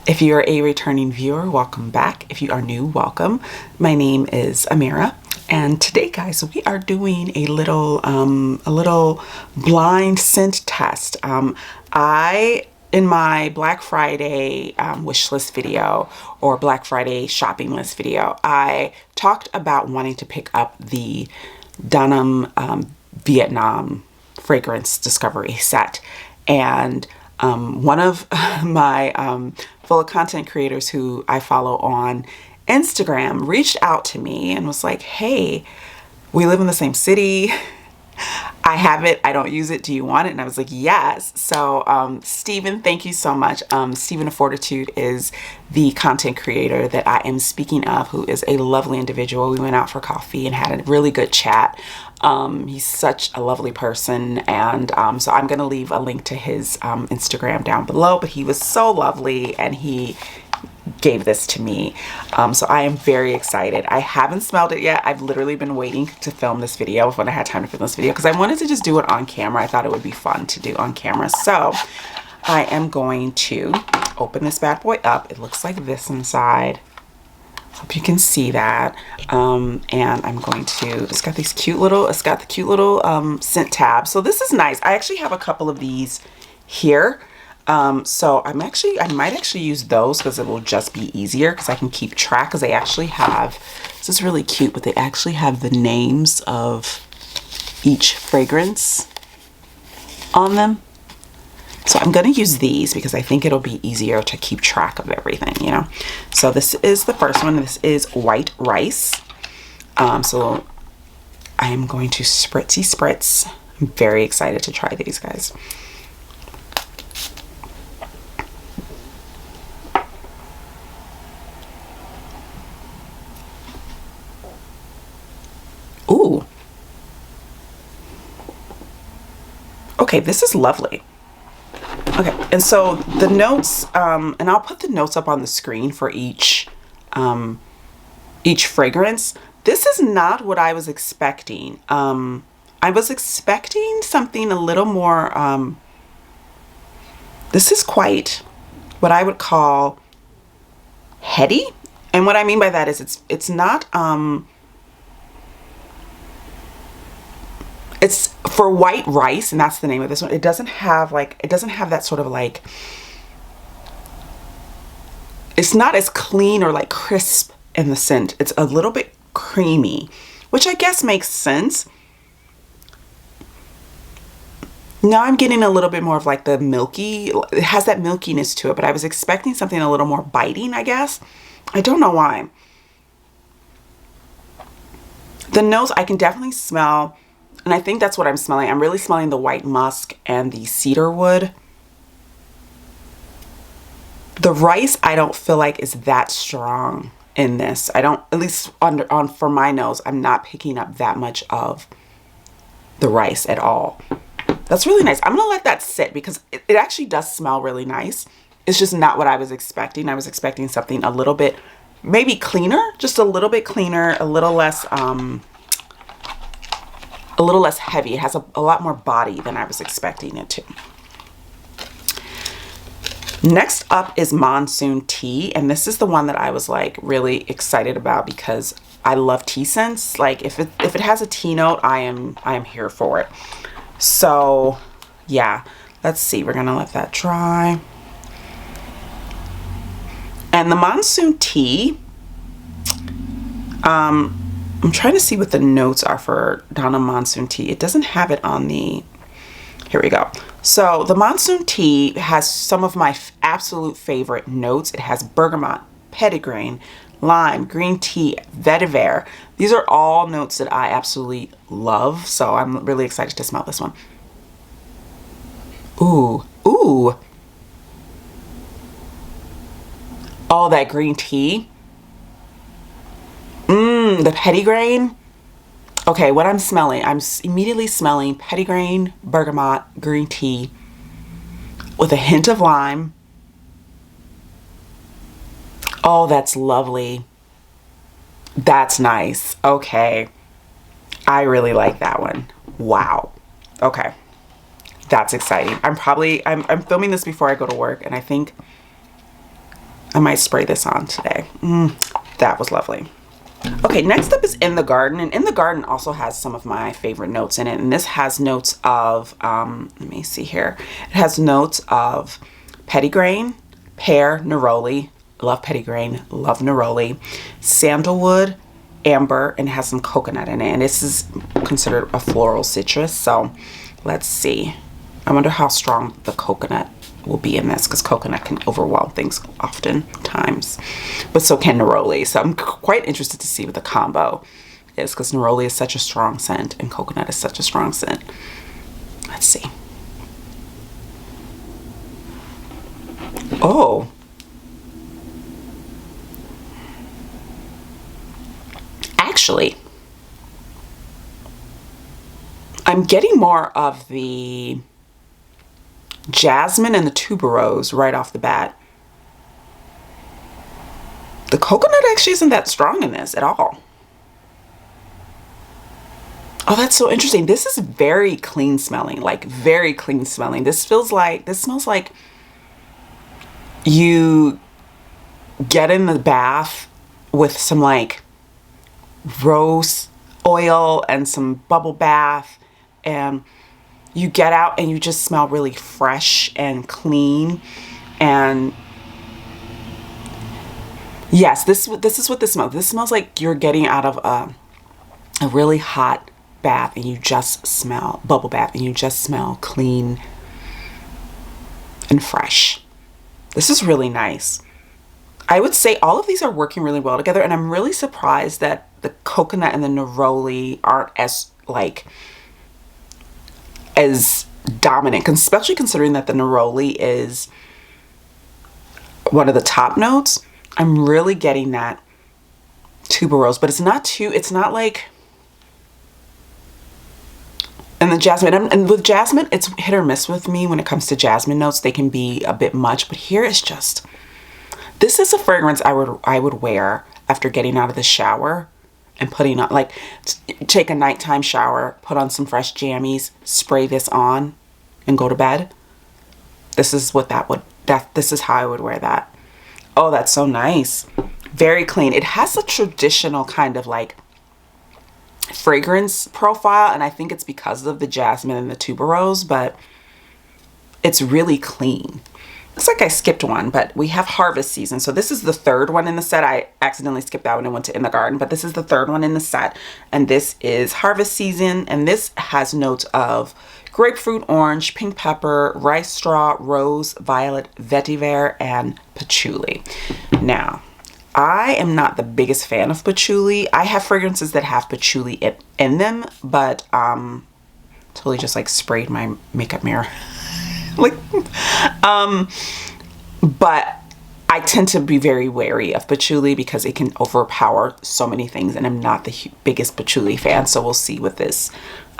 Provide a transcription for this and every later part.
If you're a returning viewer, welcome back. If you are new, welcome. My name is Amira, and today, guys, we are doing a little blind scent test. In my Black Friday wish list video or Black Friday shopping list video, I talked about wanting to pick up the Denim Vietnam fragrance discovery set, and one of my fellow content creators who I follow on Instagram reached out to me and was like, hey, we live in the same city. I have it. I don't use it. Do you want it? And I was like, yes. So Stephen, thank you so much. Stephen of Fortitude is the content creator that I am speaking of, who is a lovely individual. We went out for coffee and had a really good chat. He's such a lovely person, and so I'm going to leave a link to his Instagram down below, but he was so lovely and he gave this to me. So I am very excited. I haven't smelled it yet. I've literally been waiting to film this video when I had time to film this video because I wanted to just do it on camera. I thought it would be fun to do on camera. So I am going to open this bad boy up. It looks like this inside. Hope you can see that. And I'm going to, it's got the cute little scent tab. So this is nice. I actually have a couple of these here. So I might actually use those because it will just be easier because I can keep track, because they actually have, this is really cute, but they actually have the names of each fragrance on them. So I'm going to use these because I think it'll be easier to keep track of everything, you know. So this is the first one. This is White Rice. So I am going to spritz. I'm very excited to try these, guys. Ooh. Okay, this is lovely. Okay, and so the notes, and I'll put the notes up on the screen for each fragrance. This is not what I was expecting. I was expecting something a little more, this is quite what I would call heady. And what I mean by that is it's not, it's for White Rice, and that's the name of this one. It doesn't have that sort of like, it's not as clean or like crisp in the scent. It's a little bit creamy, which I guess makes sense. Now I'm getting a little bit more of like the milky, it has that milkiness to it, but I was expecting something a little more biting, I guess. I don't know why. The nose, I can definitely smell, and I think that's what I'm smelling. I'm really smelling the white musk and the cedar wood. The rice, I don't feel like is that strong in this. I don't, at least for my nose, I'm not picking up that much of the rice at all. That's really nice. I'm gonna let that sit because it actually does smell really nice. It's just not what I was expecting. I was expecting something a little bit, maybe cleaner, just a little bit cleaner, a little less heavy. It has a lot more body than I was expecting it to. Next up is Monsoon Tea, and this is the one that I was like really excited about because I love tea scents. Like if it has a tea note, I am here for it. So yeah, let's see. We're gonna let that dry. And the Monsoon Tea, I'm trying to see what the notes are for Denim Monsoon Tea. It doesn't have it on the, here we go. So the Monsoon Tea has some of my absolute favorite notes. It has bergamot, petitgrain, lime, green tea, vetiver. These are all notes that I absolutely love. So I'm really excited to smell this one. Ooh, ooh. Oh, that green tea. The petitgrain. Okay, what I'm smelling, I'm immediately smelling petitgrain, bergamot, green tea with a hint of lime. Oh, that's lovely. That's nice. Okay. I really like that one. Wow. Okay. That's exciting. I'm filming this before I go to work, and I think I might spray this on today. That was lovely. Okay, next up is In the Garden, and In the Garden also has some of my favorite notes in it, and this has notes of, let me see here, it has notes of petitgrain, pear, neroli, love petitgrain, love neroli, sandalwood, amber, and it has some coconut in it, and this is considered a floral citrus, so let's see. I wonder how strong the coconut will be in this, because coconut can overwhelm things oftentimes, but so can neroli. So I'm quite interested to see what the combo is, because neroli is such a strong scent and coconut is such a strong scent. Let's see. Oh, actually, I'm getting more of the jasmine and the tuberose right off the bat. The coconut actually isn't that strong in this at all. Oh, that's so interesting. This is very clean smelling, like very clean smelling. This smells like you get in the bath with some like rose oil and some bubble bath, and you get out and you just smell really fresh and clean. And yes, this is what this smells. This smells like you're getting out of a really hot bath and you just smell bubble bath and you just smell clean and fresh. This is really nice. I would say all of these are working really well together, and I'm really surprised that the coconut and the neroli aren't as dominant, especially considering that the neroli is one of the top notes. I'm really getting that tuberose, but it's not like, and the jasmine, and with jasmine, it's hit or miss with me when it comes to jasmine notes. They can be a bit much, but here it's just, this is a fragrance I would wear after getting out of the shower and putting on, like, take a nighttime shower, put on some fresh jammies, spray this on, and go to bed. This is what this is how I would wear that. Oh, that's so nice. Very clean. It has a traditional kind of like fragrance profile, and I think it's because of the jasmine and the tuberose, but it's really clean. Looks like I skipped one, but we have harvest season. So this is the third one in the set. I accidentally skipped that one and went to In the Garden, but this is the third one in the set. And this is harvest season. And this has notes of grapefruit, orange, pink pepper, rice straw, rose, violet, vetiver, and patchouli. Now, I am not the biggest fan of patchouli. I have fragrances that have patchouli in them, but totally just like sprayed my makeup mirror. Like, but I tend to be very wary of patchouli because it can overpower so many things, and I'm not the biggest patchouli fan. So we'll see what this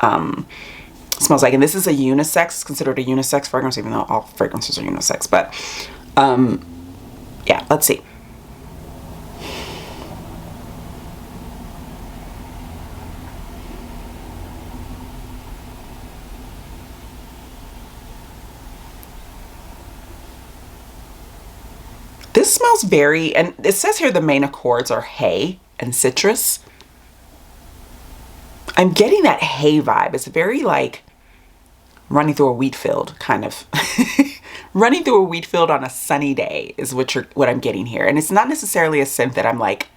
smells like. And this is a unisex, it's considered a unisex fragrance, even though all fragrances are unisex. But yeah, let's see. This smells very, and it says here the main accords are hay and citrus. I'm getting that hay vibe. It's very like running through a wheat field, kind of. Running through a wheat field on a sunny day is what I'm getting here. And it's not necessarily a scent that I'm like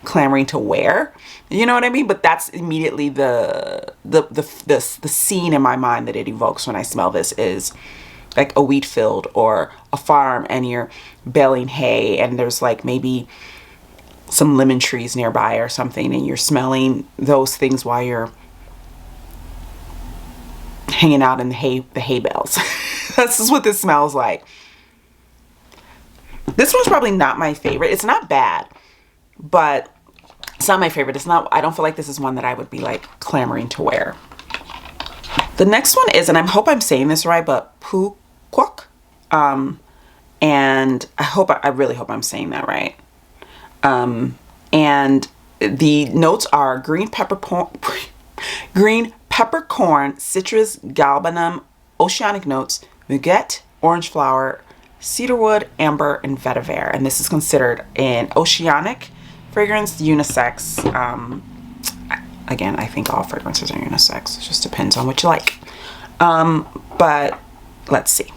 clamoring to wear. You know what I mean? But that's immediately the scene in my mind that it evokes when I smell this is like a wheat field or a farm, and you're baling hay, and there's like maybe some lemon trees nearby or something, and you're smelling those things while you're hanging out in the hay bales. This is what this smells like. This one's probably not my favorite. It's not bad, but it's not my favorite. I don't feel like this is one that I would be like clamoring to wear. The next one is, and I hope I'm saying this right, but Puquak. And I really hope I'm saying that right. And the notes are green peppercorn, citrus, galbanum, oceanic notes, muguet, orange flower, cedarwood, amber, and vetiver. And this is considered an oceanic fragrance, unisex. Again, I think all fragrances are unisex. It just depends on what you like. But let's see.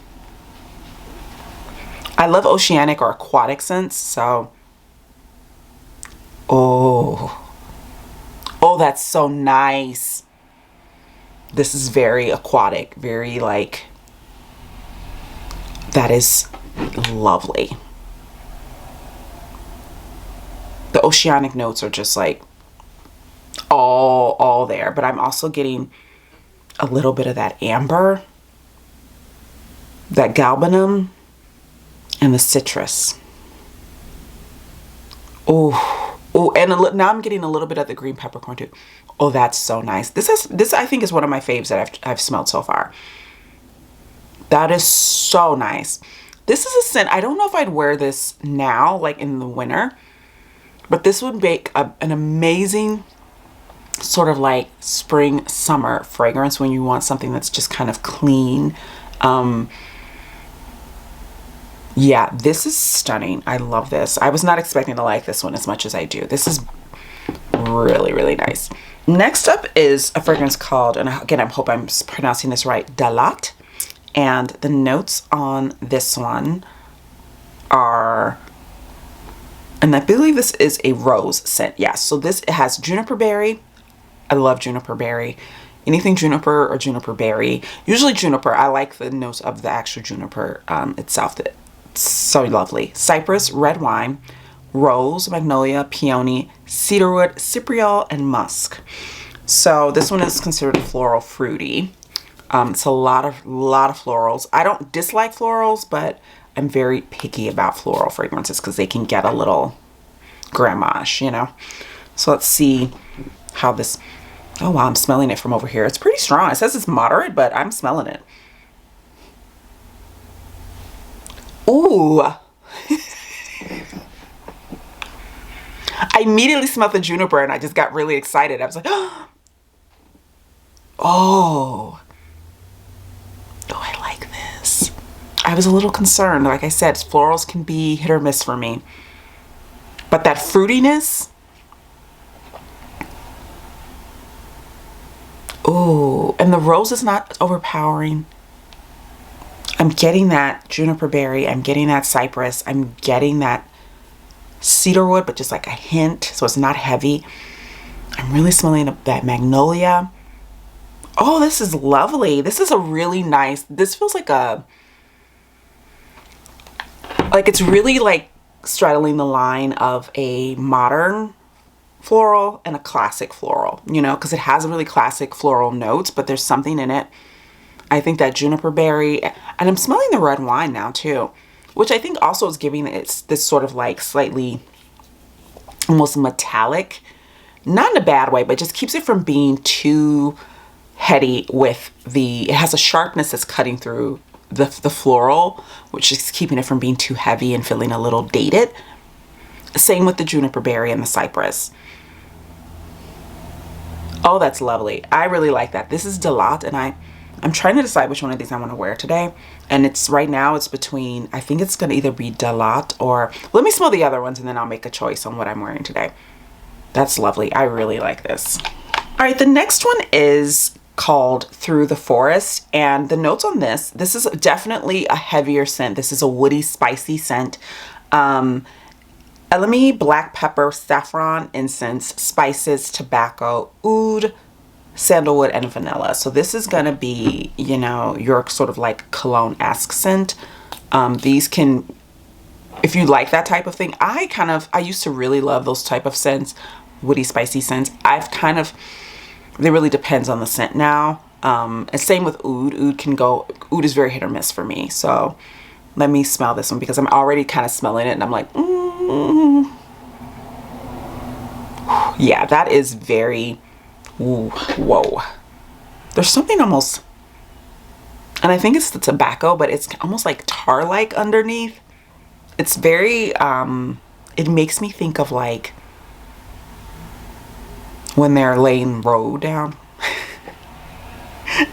I love oceanic or aquatic scents, so oh, that's so nice. This is very aquatic, very like, that is lovely. The oceanic notes are just like all there, but I'm also getting a little bit of that amber, that galbanum, and the citrus. Oh, and now I'm getting a little bit of the green peppercorn too. Oh, that's so nice. This I think is one of my faves that I've smelled so far. That is so nice. This is a scent, I don't know if I'd wear this now, like in the winter, but this would make an amazing sort of like spring, summer fragrance when you want something that's just kind of clean. Yeah, this is stunning. I love this. I was not expecting to like this one as much as I do. This is really, really nice. Next up is a fragrance called, and again, I hope I'm pronouncing this right, Dalat. And the notes on this one are, and I believe this is a rose scent. Yes, so this has juniper berry. I love juniper berry. Anything juniper or juniper berry. Usually juniper. I like the notes of the actual juniper itself. It's so lovely. Cypress, red wine, rose, magnolia, peony, cedarwood, cypriol, and musk. So this one is considered floral fruity. It's a lot of florals. I don't dislike florals, but I'm very picky about floral fragrances because they can get a little grandma-ish, you know. So let's see how this. Oh wow, I'm smelling it from over here. It's pretty strong. It says it's moderate, but I'm smelling it. Ooh. I immediately smelled the juniper and I just got really excited. I was like, oh, I like this. I was a little concerned. Like I said, florals can be hit or miss for me. But that fruitiness. Ooh, and the rose is not overpowering. I'm getting that juniper berry. I'm getting that cypress. I'm getting that cedarwood, but just like a hint, so it's not heavy. I'm really smelling that magnolia. Oh, this is lovely. This is a really nice, this feels like it's really like straddling the line of a modern floral and a classic floral, you know, because it has a really classic floral notes, but there's something in it. I think that juniper berry, and I'm smelling the red wine now too, which I think also is giving it this sort of like slightly almost metallic, not in a bad way, but just keeps it from being too heady with it has a sharpness that's cutting through the floral, which is keeping it from being too heavy and feeling a little dated. Same with the juniper berry and the cypress. Oh, that's lovely. I really like that. This is Dalat, and I'm trying to decide which one of these I want to wear today. And it's right now it's between, I think it's going to either be Dalat or, let me smell the other ones and then I'll make a choice on what I'm wearing today. That's lovely. I really like this. All right, the next one is called Through the Forest, and the notes on this is definitely a heavier scent. This is a woody, spicy scent. Elemi, black pepper, saffron, incense, spices, tobacco, oud, sandalwood, and vanilla. So this is gonna be, you know, your sort of like cologne-esque scent. These can, if you like that type of thing, I used to really love those type of scents, woody, spicy scents. It really depends on the scent now. And same with oud. Oud is very hit or miss for me. So let me smell this one because I'm already kind of smelling it and I'm like, yeah, that is very, whoa. There's something almost, and I think it's the tobacco, but it's almost like tar-like underneath. It's very, it makes me think of like when they're laying road down.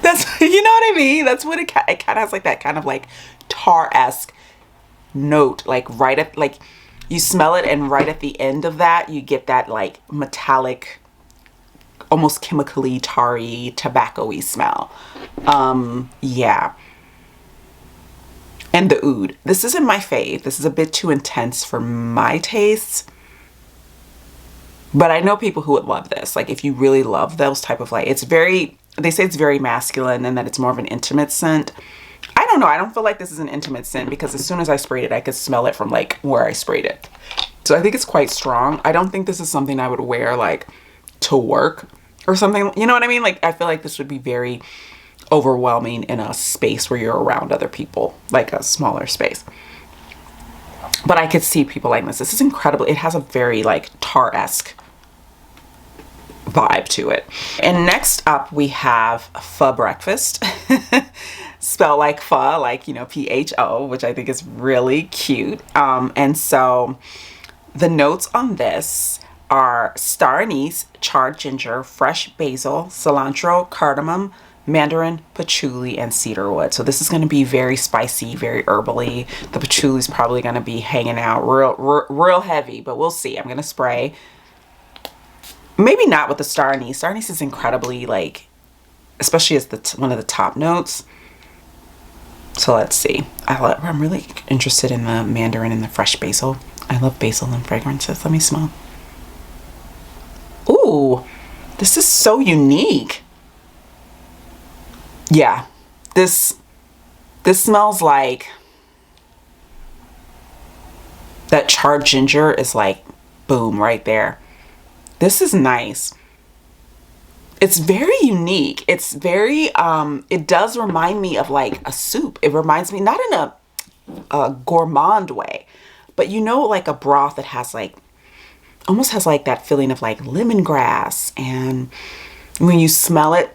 That's, you know what I mean? That's what it kind of has, like that kind of like tar-esque note, like right at, like you smell it, and right at the end of that you get that like metallic, almost chemically tarry, tobacco-y smell. Yeah. And the oud. This isn't my fave. This is a bit too intense for my tastes. But I know people who would love this. Like if you really love those type of, like, it's very, they say it's very masculine and that it's more of an intimate scent. I don't know. I don't feel like this is an intimate scent because as soon as I sprayed it, I could smell it from like where I sprayed it. So I think it's quite strong. I don't think this is something I would wear like to work or something. You know what I mean? Like I feel like this would be very overwhelming in a space where you're around other people, like a smaller space. But I could see people like this. This is incredible. It has a very like tar-esque vibe to it. And next up we have Pho Breakfast. Spell like pho, like, you know, P-H-O, which I think is really cute. And so the notes on this are star anise, charred ginger, fresh basil, cilantro, cardamom, mandarin, patchouli, and cedarwood. So this is going to be very spicy, very herbally. The patchouli is probably going to be hanging out real heavy, but we'll see. I'm going to spray. Maybe not with the star anise. Star anise is incredibly, like, especially as one of the top notes. So let's see. I'm really interested in the mandarin and the fresh basil. I love basil and fragrances. Let me smell. Ooh, this is so unique. Yeah, this smells like that charred ginger is like boom right there. This is nice. It's very unique. It's very, it does remind me of like a soup. It reminds me, not in a gourmand way, but you know, like a broth that has like, almost has like that feeling of like lemongrass. And when you smell it,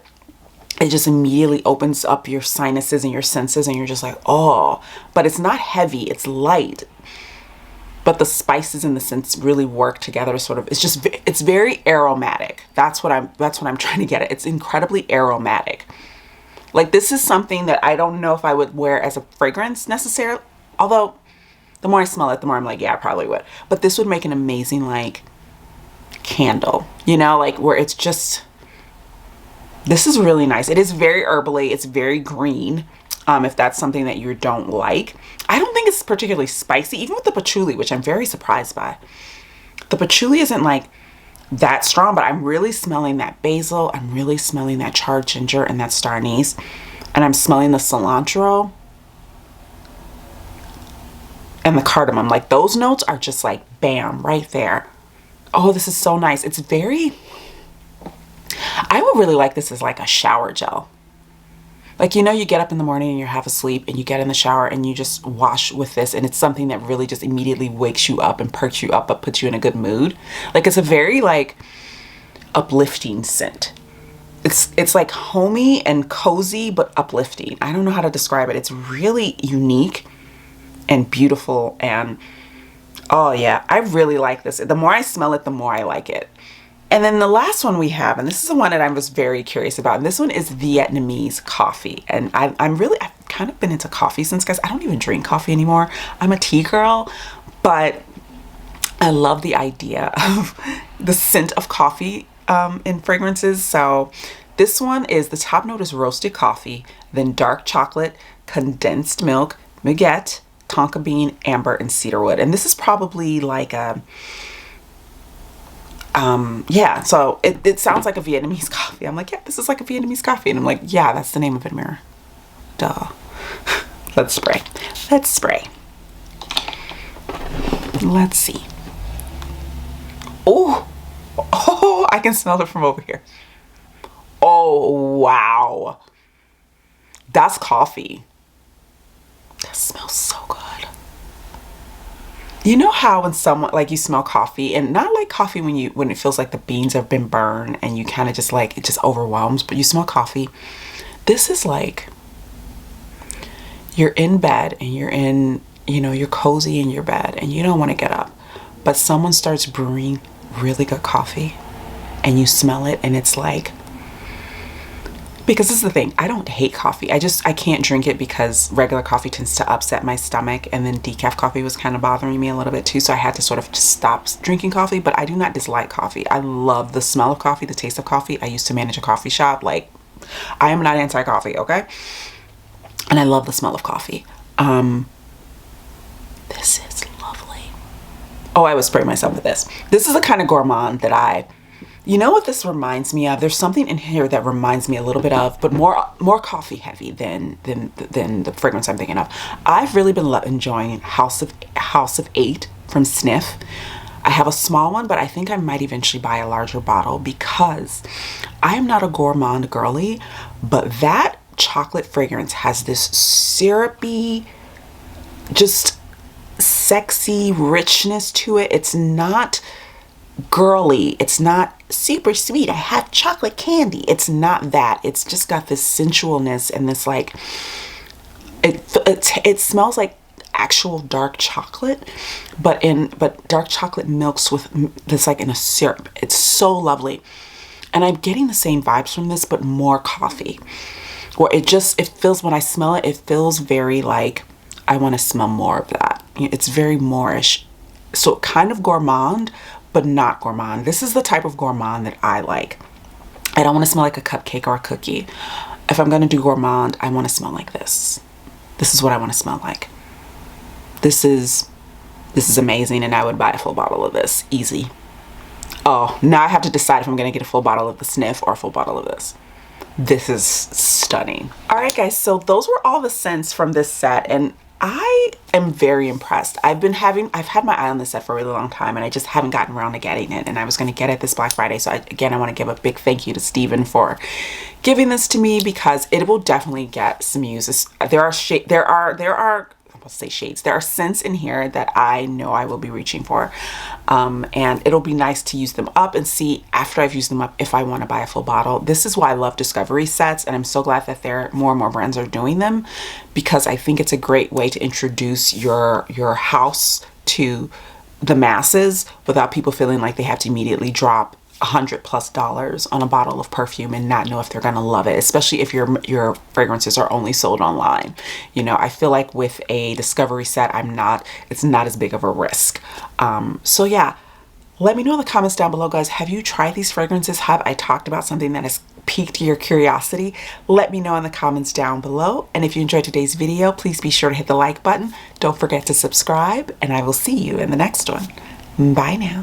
it just immediately opens up your sinuses and your senses and you're just like, oh, but it's not heavy, it's light. But the spices and the scents really work together. Sort of, it's very aromatic. That's what I'm trying to get at. It's incredibly aromatic. Like this is something that I don't know if I would wear as a fragrance necessarily. Although the more I smell it, the more I'm like, yeah, I probably would. But this would make an amazing like candle, you know, like where it's just, this is really nice. It is very herbally. It's very green. If that's something that you don't like. I don't think it's particularly spicy, even with the patchouli, which I'm very surprised by. The patchouli isn't like that strong, but I'm really smelling that basil. I'm really smelling that charred ginger and that star anise. And I'm smelling the cilantro and the cardamom. Like those notes are just like bam, right there. Oh, this is so nice. It's very, I would really like this as like a shower gel. Like, you know, you get up in the morning and you're half asleep and you get in the shower and you just wash with this, and it's something that really just immediately wakes you up and perks you up, but puts you in a good mood. Like it's a very like uplifting scent. It's like homey and cozy, but uplifting. I don't know how to describe it. It's really unique and beautiful. And oh yeah, I really like this. The more I smell it, the more I like it. And then the last one we have, and this is the one that I was very curious about, and this one is Vietnamese coffee. And I've kind of been into coffee since, guys, I don't even drink coffee anymore. I'm a tea girl, but I love the idea of the scent of coffee in fragrances. So this one is, the top note is roasted coffee, then dark chocolate, condensed milk, baguette, tonka bean, amber, and cedarwood. And this is probably like a, yeah, so it sounds like a Vietnamese coffee. I'm like, yeah, this is like a Vietnamese coffee. And I'm like, yeah, that's the name of it, Mirror. Duh. Let's spray. Let's spray. Let's see. Oh, oh, I can smell it from over here. Oh, wow. That's coffee. That smells so good. You know how when someone, like, you smell coffee, and not like coffee when it feels like the beans have been burned and you kind of just like, it just overwhelms, but you smell coffee. This is like, you're in bed and you're in, you know, you're cozy in your bed and you don't want to get up, but someone starts brewing really good coffee and you smell it and it's like, because this is the thing, I don't hate coffee. I can't drink it because regular coffee tends to upset my stomach, and then decaf coffee was kind of bothering me a little bit too, so I had to sort of stop drinking coffee. But I do not dislike coffee. I love the smell of coffee, the taste of coffee. I used to manage a coffee shop. Like, I am not anti-coffee, okay? And I love the smell of coffee. This is lovely. Oh, I would spray myself with this. This is the kind of gourmand that you know what this reminds me of? There's something in here that reminds me a little bit of, but more coffee heavy than the fragrance I'm thinking of. I've really been enjoying House of 8 from Sniff. I have a small one, but I think I might eventually buy a larger bottle because I am not a gourmand girly, but that chocolate fragrance has this syrupy, just sexy richness to it. It's not girly. It's not super sweet. I have chocolate candy. It's not that. It's just got this sensualness and this like, it smells like actual dark chocolate, but dark chocolate milks with this like in a syrup. It's so lovely. And I'm getting the same vibes from this, but more coffee. Or it feels, when I smell it, it feels very like, I want to smell more of that. It's very moreish. So kind of gourmand, but not gourmand. This is the type of gourmand that I like. I don't want to smell like a cupcake or a cookie. If I'm going to do gourmand, I want to smell like this. This is what I want to smell like. This is amazing, and I would buy a full bottle of this. Easy. Oh, now I have to decide if I'm going to get a full bottle of the Sniff or a full bottle of this. This is stunning. All right, guys, so those were all the scents from this set, and I am very impressed. I've had my eye on this set for a really long time, and I just haven't gotten around to getting it, and I was going to get it this Black Friday. So I want to give a big thank you to Steven for giving this to me, because it will definitely get some use. There are scents in here that I know I will be reaching for, and it'll be nice to use them up and see after I've used them up if I want to buy a full bottle. This is why I love discovery sets, and I'm so glad that more and more brands are doing them, because I think it's a great way to introduce your house to the masses without people feeling like they have to immediately drop $100+ on a bottle of perfume and not know if they're gonna love it, especially if your fragrances are only sold online. You know, I feel like with a discovery set, it's not as big of a risk. So yeah, let me know in the comments down below, guys. Have you tried these fragrances? Have I talked about something that has piqued your curiosity? Let me know in the comments down below. And if you enjoyed today's video, please be sure to hit the like button. Don't forget to subscribe, and I will see you in the next one. Bye now.